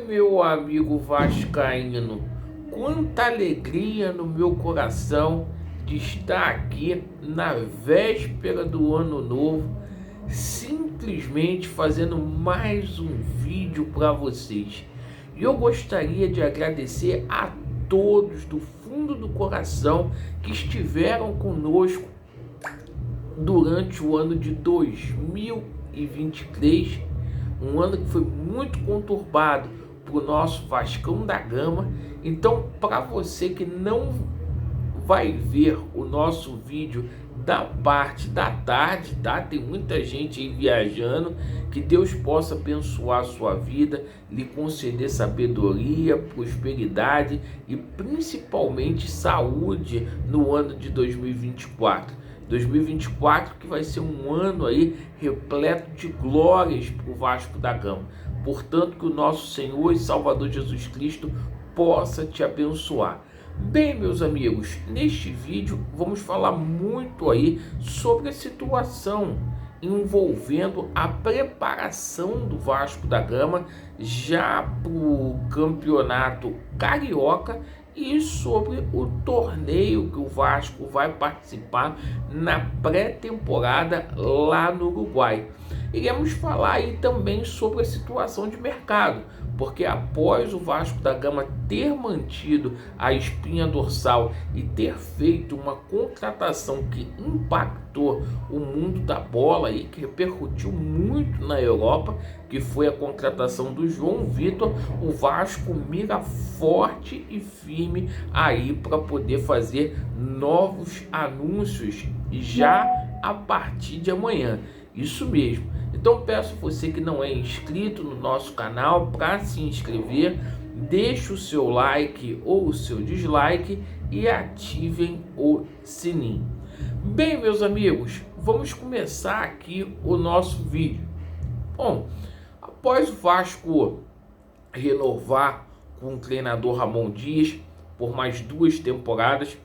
Meu amigo vascaíno, quanta alegria no meu coração de estar aqui na véspera do ano novo, simplesmente fazendo mais um vídeo para vocês. E eu gostaria de agradecer a todos do fundo do coração que estiveram conosco durante o ano de 2023, um ano que foi muito conturbado para o nosso Vascão da Gama. Então, para você que não vai ver o nosso vídeo da parte da tarde, tá? Tem muita gente aí viajando. Que Deus possa abençoar a sua vida, lhe conceder sabedoria, prosperidade e principalmente saúde no ano de 2024. 2024 que vai ser um ano aí repleto de glórias para o Vasco da Gama. Portanto, que o nosso Senhor e Salvador Jesus Cristo possa te abençoar. Bem, meus amigos, neste vídeo vamos falar muito aí sobre a situação envolvendo a preparação do Vasco da Gama já para o campeonato carioca e sobre o torneio que o Vasco vai participar na pré-temporada lá no Uruguai. Iremos falar aí também sobre a situação de mercado, porque após o Vasco da Gama ter mantido a espinha dorsal e ter feito uma contratação que impactou o mundo da bola e que repercutiu muito na Europa, que foi a contratação do João Vitor, o Vasco mira forte e firme aí para poder fazer novos anúncios já a partir de amanhã. Isso mesmo. Então peço a você que não é inscrito no nosso canal para se inscrever, deixe o seu like ou o seu dislike e ativem o sininho. Bem, meus amigos, vamos começar aqui o nosso vídeo. Bom, após o Vasco renovar com o treinador Ramon Dias por mais 2 temporadas,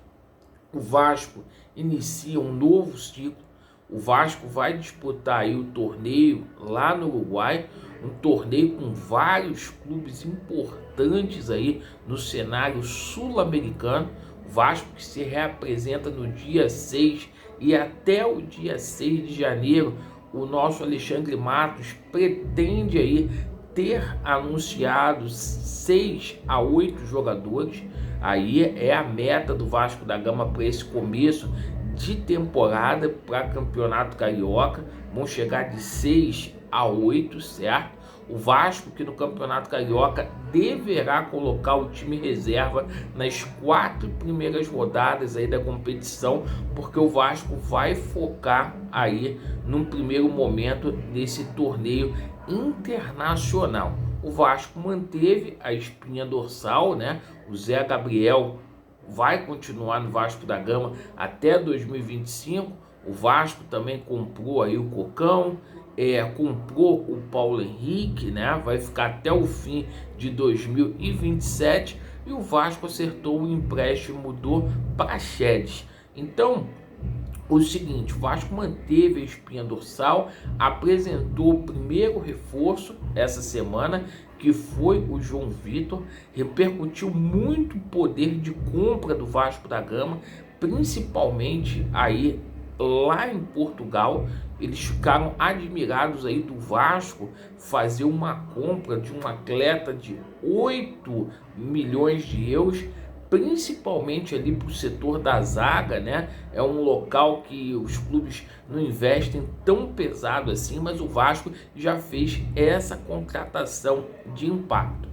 o Vasco inicia um novo ciclo. O Vasco vai disputar aí o torneio lá no Uruguai, um torneio com vários clubes importantes aí no cenário sul-americano. O Vasco que se reapresenta no dia 6 e até o dia 6 de janeiro, o nosso Alexandre Matos pretende aí ter anunciado 6 a 8 jogadores. Aí é a meta do Vasco da Gama para esse começo de temporada para campeonato carioca. Vão chegar de 6 a 8, certo? O Vasco que no campeonato carioca deverá colocar o time reserva nas 4 primeiras rodadas aí da competição, porque o Vasco vai focar aí num primeiro momento nesse torneio internacional. O Vasco manteve a espinha dorsal, né? O Zé Gabriel vai continuar no Vasco da Gama até 2025. O Vasco também comprou aí o Cocão, comprou o Paulo Henrique, né? Vai ficar até o fim de 2027 e o Vasco acertou o empréstimo do Praxedes. Então, o seguinte, o Vasco manteve a espinha dorsal, apresentou o primeiro reforço essa semana, que foi o João Vitor. Repercutiu muito o poder de compra do Vasco da Gama, principalmente aí lá em Portugal. Eles ficaram admirados aí do Vasco fazer uma compra de um atleta de 8 milhões de euros, principalmente ali para o setor da zaga, né? É um local que os clubes não investem tão pesado assim, mas o Vasco já fez essa contratação de impacto.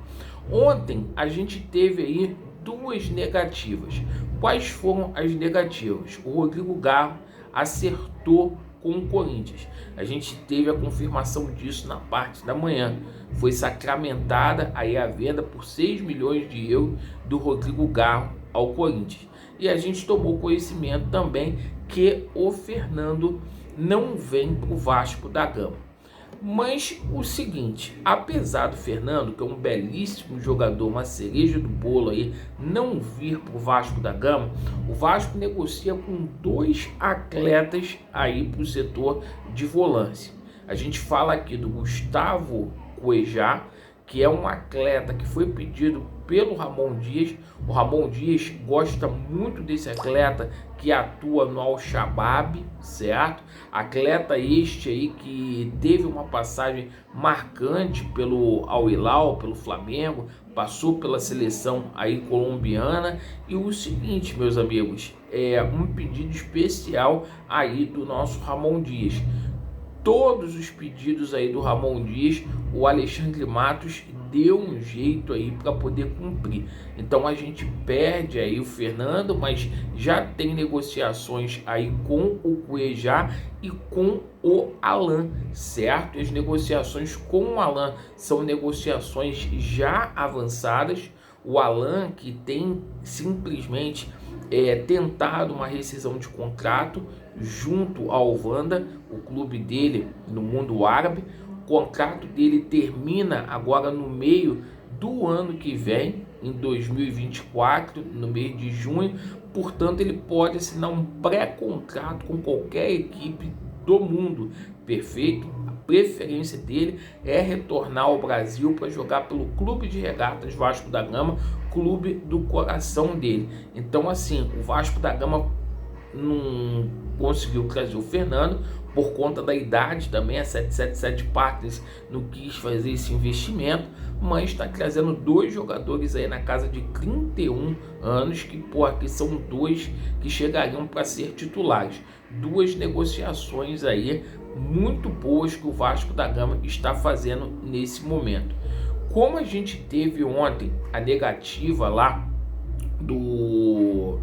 Ontem a gente teve aí 2 negativas. Quais foram as negativas? O Rodrigo Garro acertou com o Corinthians. A gente teve a confirmação disso na parte da manhã. Foi sacramentada aí a venda por 6 milhões de euros do Rodrigo Garro ao Corinthians. E a gente tomou conhecimento também que o Fernando não vem para o Vasco da Gama. Mas o seguinte, apesar do Fernando, que é um belíssimo jogador, uma cereja do bolo aí, não vir para o Vasco da Gama, o Vasco negocia com 2 atletas aí para o setor de volância. A gente fala aqui do Gustavo Cuejá, que é um atleta que foi pedido pelo Ramon Dias. O Ramon Dias gosta muito desse atleta que atua no Al-Shabaab, certo? Atleta este aí que teve uma passagem marcante pelo Al-Hilal, pelo Flamengo, passou pela seleção aí colombiana. E o seguinte, meus amigos, é um pedido especial aí do nosso Ramon Dias. Todos os pedidos aí do Ramon Dias, o Alexandre Matos deu um jeito aí para poder cumprir. Então a gente perde aí o Fernando, mas já tem negociações aí com o Cuejá e com o Alan, certo? E as negociações com o Alan são negociações já avançadas. O Alan, que tem simplesmente tentado uma rescisão de contrato junto ao Wanda, o clube dele no mundo árabe. O contrato dele termina agora no meio do ano que vem, em 2024, no mês de junho. Portanto, ele pode assinar um pré-contrato com qualquer equipe do mundo, perfeito? A preferência dele é retornar ao Brasil para jogar pelo Clube de Regatas Vasco da Gama, clube do coração dele. Então, assim, o Vasco da Gama não conseguiu trazer o Fernando por conta da idade também. A 777 Partners não quis fazer esse investimento, mas está trazendo dois jogadores aí na casa de 31 anos que são dois que chegariam para ser titulares. Duas negociações aí muito boas que o Vasco da Gama está fazendo nesse momento. Como a gente teve ontem a negativa lá do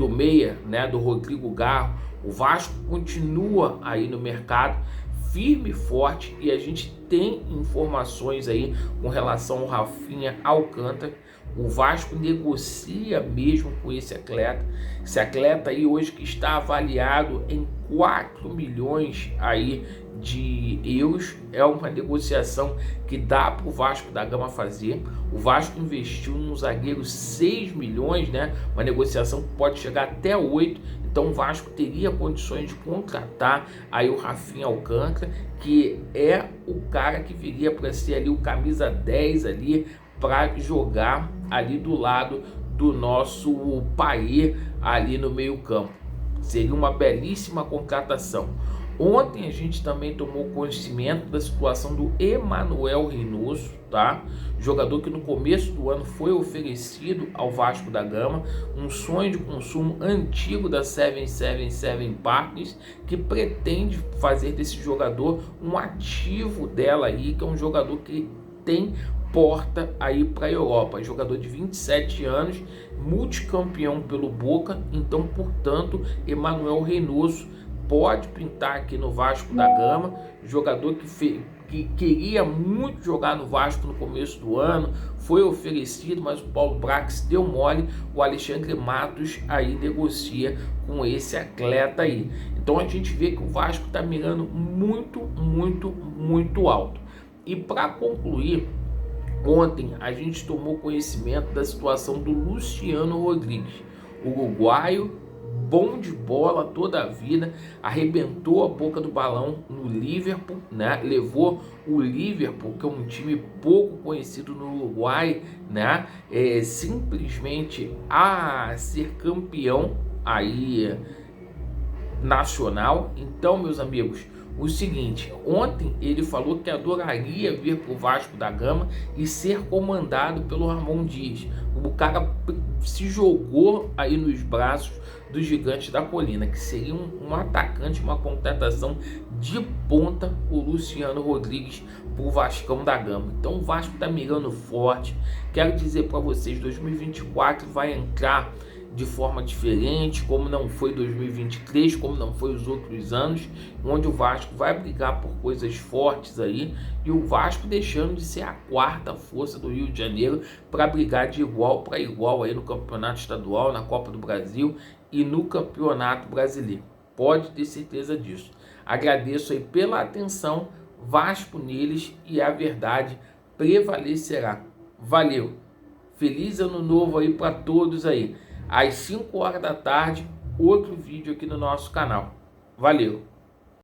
meia, né, do Rodrigo Garro, o Vasco continua aí no mercado firme e forte, e a gente tem informações aí com relação ao Rafinha Alcântara. O Vasco negocia mesmo com esse atleta aí hoje que está avaliado em 4 milhões aí de euros. É uma negociação que dá para o Vasco da Gama fazer. O Vasco investiu no zagueiro 6 milhões, né? Uma negociação que pode chegar até 8. Então o Vasco teria condições de contratar aí o Rafinha Alcântara, que é o cara que viria para ser ali o camisa 10 ali, para jogar ali do lado do nosso Payet ali no meio campo. Seria uma belíssima contratação. Ontem a gente também tomou conhecimento da situação do Emanuel Reynoso, tá? Jogador que no começo do ano foi oferecido ao Vasco da Gama, um sonho de consumo antigo da 777 Partners, que pretende fazer desse jogador um ativo dela aí, que é um jogador que tem porta aí para a Europa. Jogador de 27 anos, multicampeão pelo Boca. Então, portanto, Emanuel Reynoso pode pintar aqui no Vasco da Gama. Jogador que queria muito jogar no Vasco no começo do ano, foi oferecido, mas o Paulo Brax deu mole. O Alexandre Matos aí negocia com esse atleta aí. Então a gente vê que o Vasco está mirando muito alto. E para concluir, ontem a gente tomou conhecimento da situação do Luciano Rodrigues, uruguaio, bom de bola toda a vida, arrebentou a boca do balão no Liverpool, né? Levou o Liverpool, que é um time pouco conhecido no Uruguai, né? Simplesmente a ser campeão aí nacional. Então, meus amigos, o seguinte, ontem ele falou que adoraria vir para o Vasco da Gama e ser comandado pelo Ramon Dias. O cara se jogou aí nos braços do Gigante da Colina, que seria um atacante, uma contratação de ponta, o Luciano Rodrigues para o Vascão da Gama. Então o Vasco está mirando forte. Quero dizer para vocês, 2024 vai entrar de forma diferente, como não foi 2023, como não foi os outros anos, onde o Vasco vai brigar por coisas fortes aí, e o Vasco deixando de ser a quarta força do Rio de Janeiro para brigar de igual para igual aí no Campeonato Estadual, na Copa do Brasil e no Campeonato Brasileiro. Pode ter certeza disso. Agradeço aí pela atenção, Vasco neles, e a verdade prevalecerá. Valeu! Feliz ano novo aí para todos aí. Às 5 horas da tarde, outro vídeo aqui no nosso canal. Valeu!